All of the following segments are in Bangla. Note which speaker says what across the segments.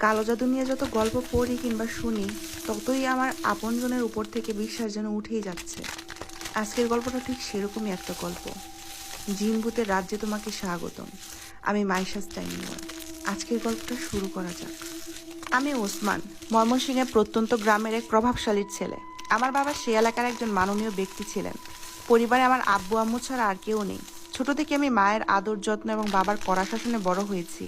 Speaker 1: কালো জাদু নিয়ে যত গল্প পড়ি কিংবা শুনি, ততই আমার আপনজনের উপর থেকে বিশ্বাস যেন উঠেই যাচ্ছে। আজকের গল্পটা ঠিক সেরকমই একটা গল্প। জিন ভূতের রাজ্যে তোমাকে স্বাগতম। আমি মাইশাস টাইনিওয়ার্ড। আজকের গল্পটা শুরু করা যাক। আমি ওসমান, ময়মনসিংহের প্রত্যন্ত গ্রামের এক প্রভাবশালীর ছেলে। আমার বাবা সে এলাকার একজন মাননীয় ব্যক্তি ছিলেন। পরিবারে আমার আব্বু আম্মু ছাড়া আর কেউ নেই। ছোট থেকে আমি মায়ের আদর যত্ন এবং বাবার কড়া শাসনে বড় হয়েছি।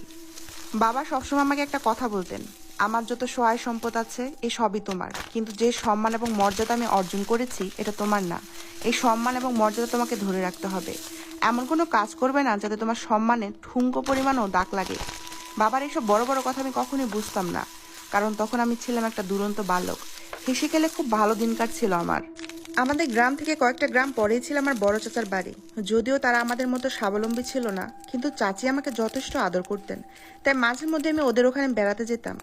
Speaker 1: বাবা সবসময় আমাকে একটা কথা বলতেন, আমার যত সহায় সম্পদ আছে এই সবই তোমার, কিন্তু যে সম্মান এবং মর্যাদা আমি অর্জন করেছি এটা তোমার না। এই সম্মান এবং মর্যাদা তোমাকে ধরে রাখতে হবে। এমন কোনো কাজ করবে না যাতে তোমার সম্মানে ঠুনকো পরিমাণও দাগ লাগে। বাবার এইসব বড় বড় কথা আমি কখনোই বুঝতাম না, কারণ তখন আমি ছিলাম একটা দুরন্ত বালক। হেসে খেলে খুব ভালো দিন কাটছিল আমার। আমাদের গ্রাম থেকে কয়েকটা গ্রাম পরেই ছিল আমার বড় চাচার বাড়ি। যদিও তারা আমাদের মতো স্বাবলম্বী ছিল না, কিন্তু চাচি আমাকে যথেষ্ট আদর করতেন। তাই মাঝে মধ্যে আমি ওদের ওখানে বেড়াতে যেতাম।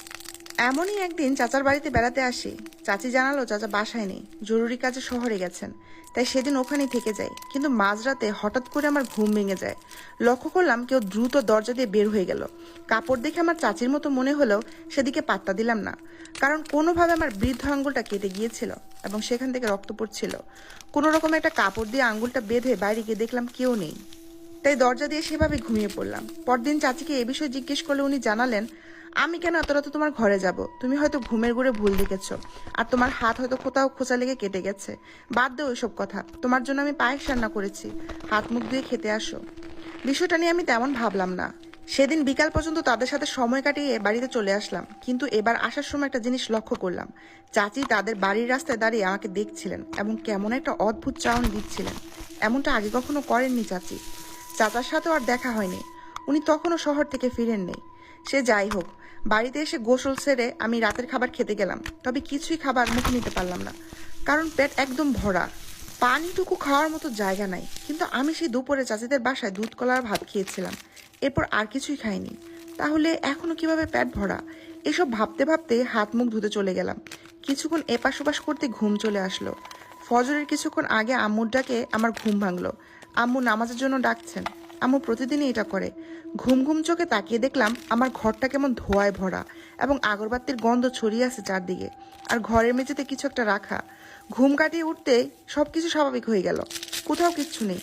Speaker 1: এমনই একদিন চাচার বাড়িতে বেড়াতে আসি। চাচি জানালো চাচা বাসায় নেই, জরুরি কাজে শহরে গেছেন। তাই সেদিন ওখানেই থেকে যাই। কিন্তু মাঝরাতে হঠাৎ করে আমার ঘুম ভেঙে যায়। লক্ষ্য করলাম কেউ দ্রুত দরজা দিয়ে বের হয়ে গেল। কাপড় দেখে আমার চাচির মতো মনে হলেও সেদিকে পাত্তা দিলাম না, কারণ কোনোভাবে আমার বৃদ্ধ আঙ্গুলটা কেটে গিয়েছিল এবং সেখান থেকে রক্ত পড়ছিল। কোনো রকম একটা কাপড় দিয়ে আঙ্গুলটা বেঁধে বাইরে গিয়ে দেখলাম কেউ নেই। তাই দরজা দিয়ে সেভাবে ঘুমিয়ে পড়লাম। পরদিন চাচিকে এ বিষয়ে জিজ্ঞেস করলে উনি জানালেন, আমি কেন এত রাতে তোমার ঘরে যাব? তুমি হয়তো ঘুমের ঘুরে ভুল দেখেছো, আর তোমার হাত হয়তো কোথাও খোঁচা লেগে কেটে গেছে। বাদ দাও ওইসব কথা, তোমার জন্য আমি পায়েস রান্না করেছি, হাত মুখ ধুয়ে খেতে আসো। বিষয়টা নিয়ে আমি তেমন ভাবলাম না। সেদিন বিকাল পর্যন্ত তাদের সাথে সময় কাটিয়ে বাড়িতে চলে আসলাম। কিন্তু এবার আসার সময় একটা জিনিস লক্ষ্য করলাম। চাচি তাদের বাড়ির রাস্তায় দাঁড়িয়ে আমাকে দেখছিলেন এবং কেমন একটা অদ্ভুত চাউনি দিচ্ছিলেন। এমনটা আগে কখনো করেননি চাচি। চাচার সাথেও আর দেখা হয়নি। উনি তখনও শহর থেকে ফিরেননি। সে যাই হোক, বাড়িতে এসে গোসল সেরে আমি রাতের খাবার খেতে গেলাম। তবে কিছুই খাবার মুখে নিতে পারলাম না, কারণ পেট একদম ভরা। পানিটুকু খাওয়ার মতো জায়গা নাই। কিন্তু আমি সেই দুপুরে চাচিদের বাসায় দুধ কলার ভাত খেয়েছিলাম, এরপর আর কিছুই খাইনি। তাহলে এখনো কিভাবে পেট ভরা? এসব ভাবতে ভাবতে হাত মুখ ধুতে চলে গেলাম। কিছুক্ষণ এপাশ ওপাশ করতে ঘুম চলে আসলো। ফজরের কিছুক্ষণ আগে আম্মুর ডাকে আমার ঘুম ভাঙলো। আম্মু নামাজের জন্য ডাকছেন। আম্মু প্রতিদিনই এটা করে। ঘুম ঘুম চোখে তাকিয়ে দেখলাম আমার ঘরটা কেমন ধোঁয়ায় ভরা এবং আগরবাতির গন্ধ ছড়িয়ে আছে চারদিকে। আর ঘরের মেঝেতে কিছু একটা রাখা। ঘুম কাটিয়ে উঠতে সবকিছু স্বাভাবিক হয়ে গেল, কোথাও কিচ্ছু নেই।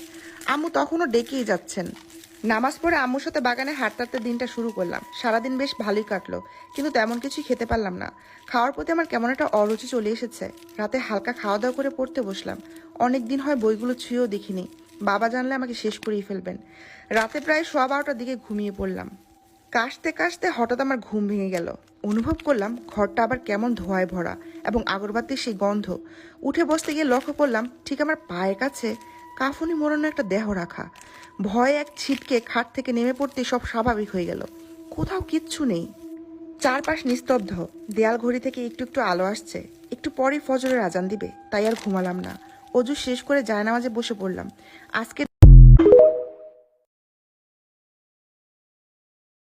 Speaker 1: আম্মু তখনও ডেকেই যাচ্ছেন। নামাজ পড়ে আম্মুর সাথে বাগানে হাঁটতে হাঁটতে দিনটা শুরু করলাম। সারাদিন বেশ ভালোই কাটলো, কিন্তু তেমন কিছুই খেতে পারলাম না। খাওয়ার প্রতি আমার কেমন একটা অরুচি চলে এসেছে। রাতে হালকা খাওয়া দাওয়া করে পড়তে বসলাম। অনেক দিন হয় বইগুলো ছুঁয়েও দেখিনি। বাবা জানলে আমাকে শেষ করেই ফেলবেন। রাতে প্রায় 12:15টার দিকে ঘুমিয়ে পড়লাম। কাশতে কাশতে হঠাৎ আমার ঘুম ভেঙে গেল। অনুভব করলাম ঘরটা আবার কেমন ধোঁয়ায় ভরা এবং আগরবাতির সেই গন্ধ। উঠে বসতে গিয়ে লক্ষ্য করলাম ঠিক আমার পায়ের কাছে কাফনি মোড়ানো একটা দেহ রাখা। ভয়ে এক ছিটকে খাট থেকে নেমে পড়তে সব স্বাভাবিক হয়ে গেল। কোথাও কিচ্ছু নেই। চারপাশ নিস্তব্ধ। দেয়াল ঘড়ি থেকে একটু একটু আলো আসছে। একটু পরেই ফজরের আজান দিবে, তাই আর ঘুমালাম না। অজু শেষ করে জায়নামাজে বসে পড়লাম। আজকের